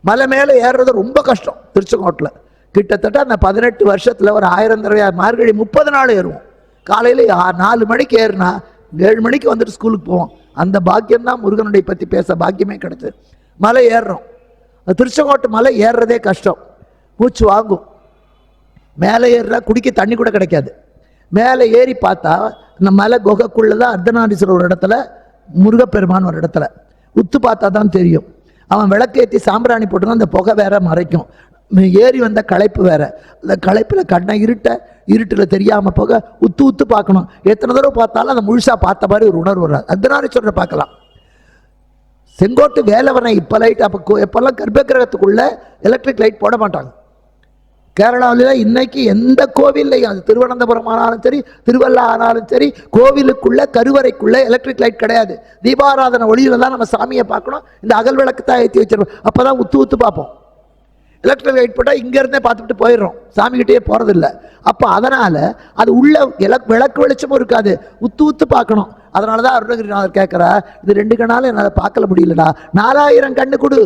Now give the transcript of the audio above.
மலை மேலே ஏறுறது ரொம்ப கஷ்டம். திருச்செங்கோட்டில் கிட்டத்தட்ட அந்த 18 வருஷத்தில் ஒரு 1000 தடவை மார்கழி 30 நாள் ஏறுவோம். காலையில் 4 மணிக்கு ஏறுனா 7 மணிக்கு வந்துட்டு ஸ்கூலுக்கு போவோம். அந்த பாக்கியம்தான் முருகனுடைய பற்றி பேச பாக்கியமே கிடைச்சது. மலை ஏறுறோம். திருச்செங்கோட்டு மலை ஏறுறதே கஷ்டம், மூச்சு வாங்கும். மேலே ஏறுறா குடிக்க தண்ணி கூட கிடைக்காது. மேலே ஏறி பார்த்தா இந்த மலை குகைக்குள்ளதான் அர்த்தநாரீஸ்வரர் ஒரு இடத்துல, முருகப்பெருமான் ஒரு இடத்துல. உத்து பார்த்தா தான் தெரியும். அவன் விளக்கேற்றி சாம்பிராணி போட்டுனா அந்த புகை வேற மறைக்கும். ஏறி வந்த களைப்பு வேற. அந்த களைப்பில் கண்ணை இருட்டில் தெரியாமல் போக உத்து உத்து பார்க்கணும். எத்தனை தடவை பார்த்தாலும் அந்த முழுசா பார்த்த மாதிரி ஒரு உணர்வு வராது. அர்த்தநாரீஸ்வரரை பார்க்கலாம். செங்கோட்டு வேலவனை இப்போ லைட், அப்போ எப்பெல்லாம் கர்ப்ப கிரகத்துக்குள்ள எலக்ட்ரிக் லைட் போட மாட்டாங்க. கேரளாவில் இன்னைக்கு எந்த கோவில்லையும், அது திருவனந்தபுரம் ஆனாலும் சரி, திருவள்ளா ஆனாலும் சரி, கோவிலுக்குள்ள கருவறைக்குள்ள எலக்ட்ரிக் லைட் கிடையாது. தீபாராதனை ஒளியில தான் நம்ம சாமியை பார்க்கணும். இந்த அகல் விளக்கு தான் ஏற்றி வச்சிருக்கோம். அப்போதான் உத்து உத்து பார்ப்போம். எலக்ட்ரிக் லைட் போட்டால் இங்கேருந்தே பார்த்துட்டு போயிடுறோம், சாமிகிட்டே போகிறதில்ல. அப்போ அதனால் அது உள்ள விளக்கு வெளிச்சமும் இருக்காது, உத்து உத்து பார்க்கணும். அதனால தான் அருணகிரிநாதர் கேட்குறா, இது 2 கண்ணாலும் என்னால் பார்க்கல முடியலடா, 4000 கண்ணு கொடு.